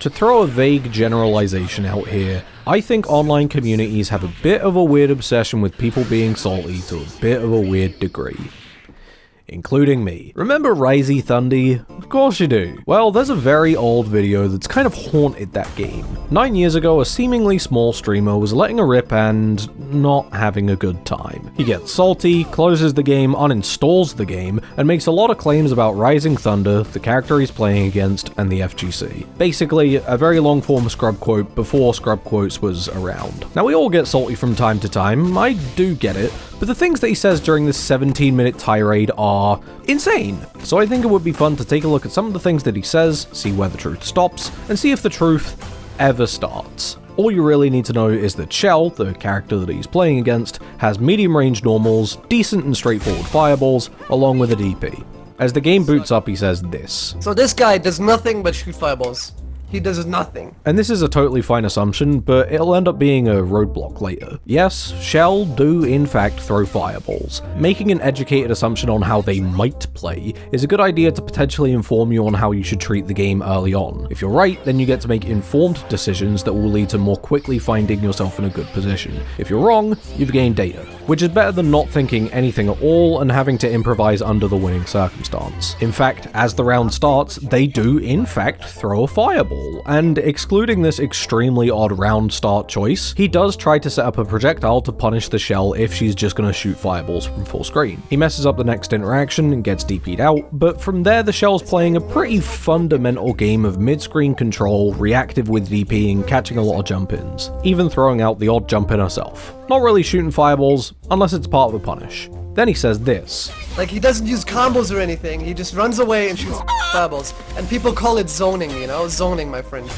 To throw a vague generalization out here, I think online communities have a bit of a weird obsession with people being salty to a bit of a weird degree. Including me. Remember Risey Thundy? Of course you do. Well, there's a very old video that's kind of haunted that game. 9 years ago, a seemingly small streamer was letting a rip and not having a good time. He gets salty, closes the game, uninstalls the game, and makes a lot of claims about Rising Thunder, the character he's playing against, and the FGC. Basically, a very long form scrub quote before scrub quotes was around. Now, we all get salty from time to time, I do get it, but the things that he says during this 17-minute tirade are insane. So I think it would be fun to take a look at some of the things that he says, see where the truth stops, and see if the truth ever starts. All you really need to know is that Shell, the character that he's playing against, has medium-range normals, decent and straightforward fireballs, along with a DP. As the game boots up, he says this. So this guy does nothing but shoot fireballs. He does nothing. And this is a totally fine assumption, but it'll end up being a roadblock later. Yes, Shell do in fact throw fireballs. Making an educated assumption on how they might play is a good idea to potentially inform you on how you should treat the game early on. If you're right, then you get to make informed decisions that will lead to more quickly finding yourself in a good position. If you're wrong, you've gained data, which is better than not thinking anything at all and having to improvise under the winning circumstance. In fact, as the round starts, they do in fact throw a fireball. And excluding this extremely odd round start choice, he does try to set up a projectile to punish the Shell if she's just gonna shoot fireballs from full screen. He messes up the next interaction and gets DP'd out, but from there the Shell's playing a pretty fundamental game of mid-screen control, reactive with DPing, catching a lot of jump-ins, even throwing out the odd jump-in herself. Not really shooting fireballs, unless it's part of the punish. Then he says this. Like, he doesn't use combos or anything, he just runs away and shoots fireballs. And people call it zoning, you know? Zoning, my friend.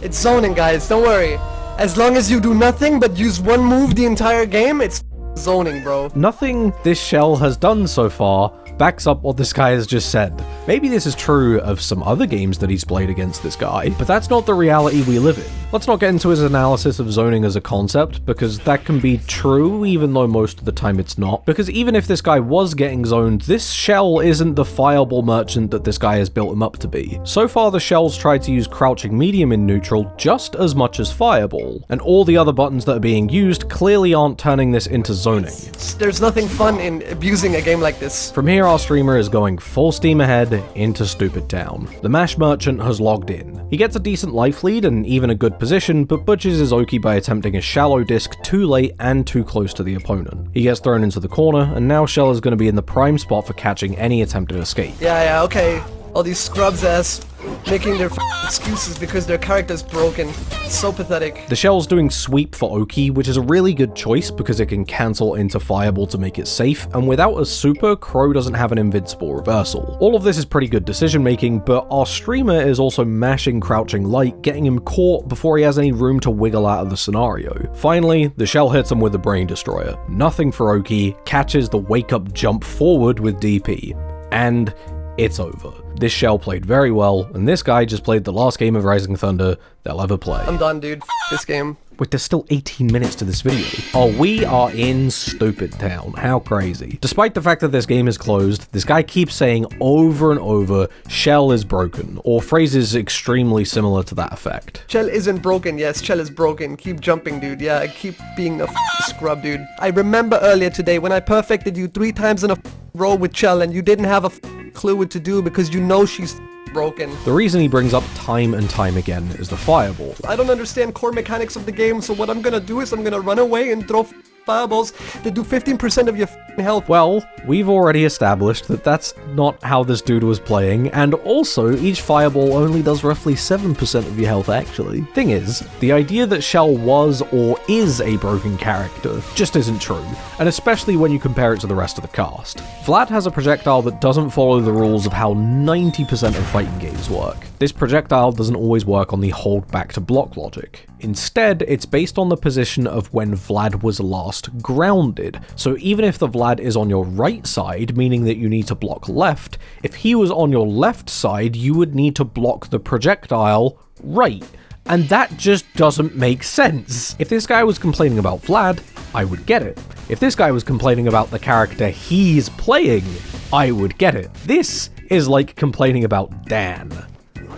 It's zoning, guys, don't worry. As long as you do nothing but use one move the entire game, it's zoning, bro. Nothing this Shell has done so far backs up what this guy has just said. Maybe this is true of some other games that he's played against this guy, but that's not the reality we live in. Let's not get into his analysis of zoning as a concept, because that can be true even though most of the time it's not. Because even if this guy was getting zoned, this Shell isn't the fireball merchant that this guy has built him up to be. So far the Shell's tried to use crouching medium in neutral just as much as fireball, and all the other buttons that are being used clearly aren't turning this into zoning. There's nothing fun in abusing a game like this. From here, our streamer is going full steam ahead into Stupid Town. The Mash merchant has logged in. He gets a decent life lead and even a good position, but butchers his Oki by attempting a shallow disc too late and too close to the opponent. He gets thrown into the corner, and now Shell is going to be in the prime spot for catching any attempted escape. Yeah, okay. All these scrubs ass making their excuses because their character's broken. So pathetic. The Shell's doing sweep for Oki, which is a really good choice because it can cancel into fireball to make it safe, and without a super, Crow doesn't have an invincible reversal. All of this is pretty good decision making, but our streamer is also mashing crouching light, getting him caught before he has any room to wiggle out of the scenario. Finally, the Shell hits him with the Brain Destroyer. Nothing for Oki, catches the wake up jump forward with DP, and it's over. This Shell played very well, and this guy just played the last game of Rising Thunder they'll ever play. I'm done, dude. This game. Wait, there's still 18 minutes to this video. Oh, we are in Stupid Town. How crazy. Despite the fact that this game is closed, this guy keeps saying over and over, Shell is broken, or phrases extremely similar to that effect. Shell isn't broken, yes, Shell is broken. Keep jumping, dude. Yeah, keep being a scrub, dude. I remember earlier today when I perfected you 3 times in a row with Shell and you didn't have a clue what to do because you know she's broken. The reason he brings up time and time again is the fireball. I don't understand core mechanics of the game, so what I'm gonna do is I'm gonna run away and throw fireballs that do 15% of your health. Well, we've already established that that's not how this dude was playing, and also each fireball only does roughly 7% of your health actually. Thing is, the idea that Shell was or is a broken character just isn't true, and especially when you compare it to the rest of the cast. Vlad has a projectile that doesn't follow the rules of how 90% of fighting games work. This projectile doesn't always work on the hold back to block logic. Instead, it's based on the position of when Vlad was last grounded. So even if the Vlad is on your right side, meaning that you need to block left, if he was on your left side, you would need to block the projectile right. And that just doesn't make sense. If this guy was complaining about Vlad, I would get it. If this guy was complaining about the character he's playing, I would get it. This is like complaining about Dan.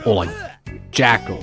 Or like Jacko.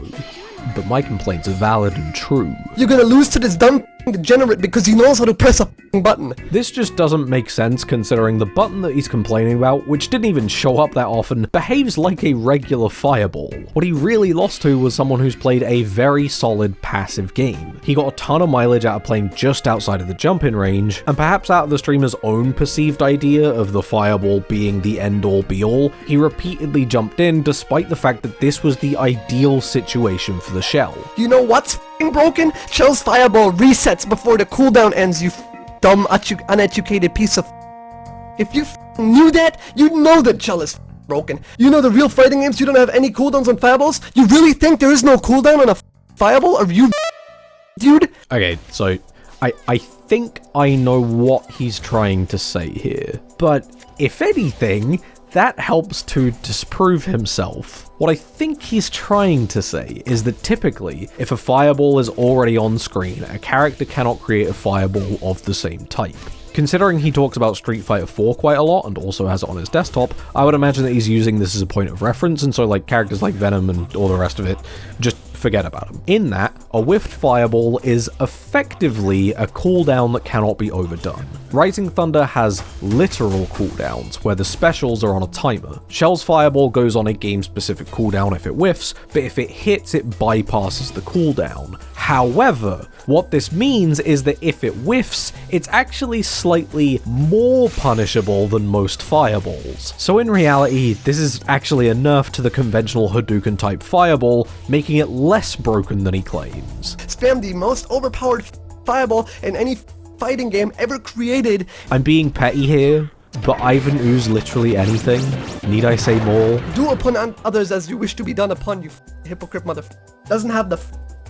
But my complaints are valid and true. You're gonna lose to this dumb degenerate because he knows how to press a button. This just doesn't make sense considering the button that he's complaining about, which didn't even show up that often, behaves like a regular fireball. What he really lost to was someone who's played a very solid passive game. He got a ton of mileage out of playing just outside of the jump-in range, and perhaps out of the streamer's own perceived idea of the fireball being the end-all be-all, he repeatedly jumped in despite the fact that this was the ideal situation for the shell. You know what's broken? Shell's fireball resets before the cooldown ends, you dumb, uneducated piece of. If you knew that, you'd know that Shell is broken. You know the real fighting games, you don't have any cooldowns on fireballs? You really think there is no cooldown on a fireball? Are you dude? Okay, so I think I know what he's trying to say here, but if anything, that helps to disprove himself. What I think he's trying to say is that typically, if a fireball is already on screen, a character cannot create a fireball of the same type. Considering he talks about Street Fighter 4 quite a lot and also has it on his desktop, I would imagine that he's using this as a point of reference, and so like characters like Venom and all the rest of it, just forget about him. In that, a whiffed fireball is effectively a cooldown that cannot be overdone. Rising Thunder has literal cooldowns, where the specials are on a timer. Shell's fireball goes on a game-specific cooldown if it whiffs, but if it hits, it bypasses the cooldown. However, what this means is that if it whiffs, it's actually slightly more punishable than most fireballs. So in reality, this is actually a nerf to the conventional Hadouken type fireball, making it less broken than he claims. Spam the most overpowered fireball in any fighting game ever created. I'm being petty here, but Ivan ooze literally anything. Need I say more? Do upon others as you wish to be done upon, you hypocrite mother. Doesn't have the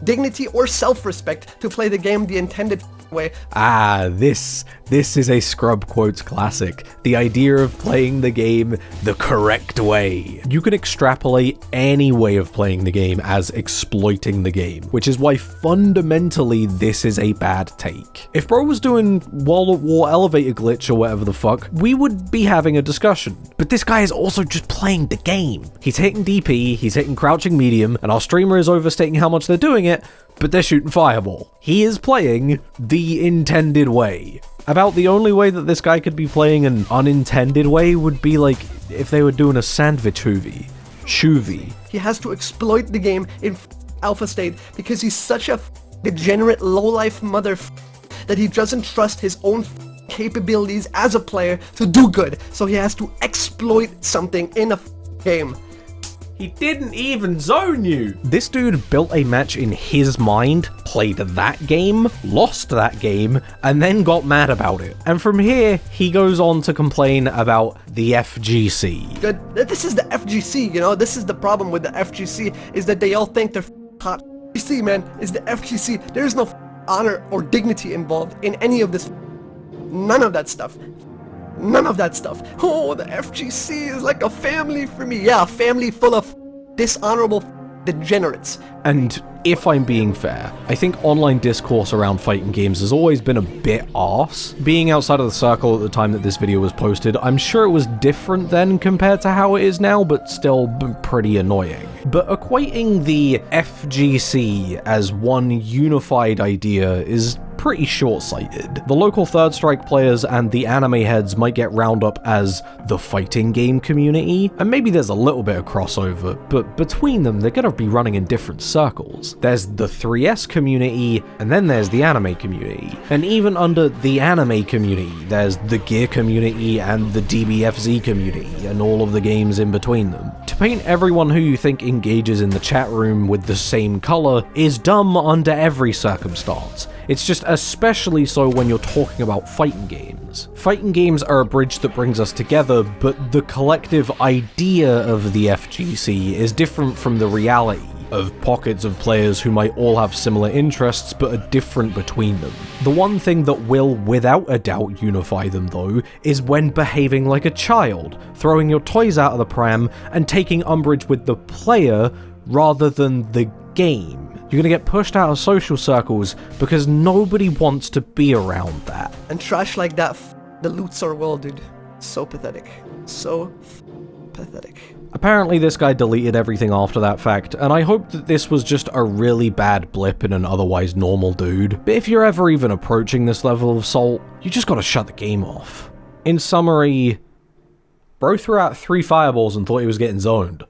dignity or self-respect to play the game the intended way. Ah, this is a Scrub Quotes classic. The idea of playing the game the correct way. You can extrapolate any way of playing the game as exploiting the game, which is why fundamentally this is a bad take. If bro was doing World at War elevator glitch or whatever the fuck, we would be having a discussion. But this guy is also just playing the game. He's hitting DP, he's hitting crouching medium, and our streamer is overstating how much they're doing it, but they're shooting fireball. He is playing the intended way. About the only way that this guy could be playing an unintended way would be like if they were doing a sandwich shuvie. He has to exploit the game in alpha state because he's such a degenerate lowlife mother that he doesn't trust his own capabilities as a player to do good. So he has to exploit something in a game. He didn't even zone you! This dude built a match in his mind, played that game, lost that game, and then got mad about it. And from here, he goes on to complain about the FGC. Good. This is the FGC, you know? This is the problem with the FGC, is that they all think they're hot. FGC, man, is the FGC. There's no honor or dignity involved in any of this. None of that stuff. None of that stuff. Oh, the FGC is like a family for me. Yeah, a family full of dishonorable degenerates. And if I'm being fair, I think online discourse around fighting games has always been a bit arse. Being outside of the circle at the time that this video was posted, I'm sure it was different then compared to how it is now, but still pretty annoying. But equating the FGC as one unified idea is pretty short-sighted. The local Third Strike players and the anime heads might get round up as the fighting game community, and maybe there's a little bit of crossover, but between them they're gonna be running in different circles. There's the 3S community, and then there's the anime community. And even under the anime community, there's the gear community and the DBFZ community, and all of the games in between them. To paint everyone who you think engages in the chat room with the same color is dumb under every circumstance. It's just especially so when you're talking about fighting games. Fighting games are a bridge that brings us together, but the collective idea of the FGC is different from the reality of pockets of players who might all have similar interests but are different between them. The one thing that will without a doubt unify them though is when behaving like a child, throwing your toys out of the pram and taking umbrage with the player rather than the game. You're gonna get pushed out of social circles because nobody wants to be around that. And trash like that the loots our world, dude. So pathetic. So pathetic. Apparently this guy deleted everything after that fact, and I hope that this was just a really bad blip in an otherwise normal dude. But if you're ever even approaching this level of assault, you just gotta shut the game off. In summary, bro threw out 3 fireballs and thought he was getting zoned.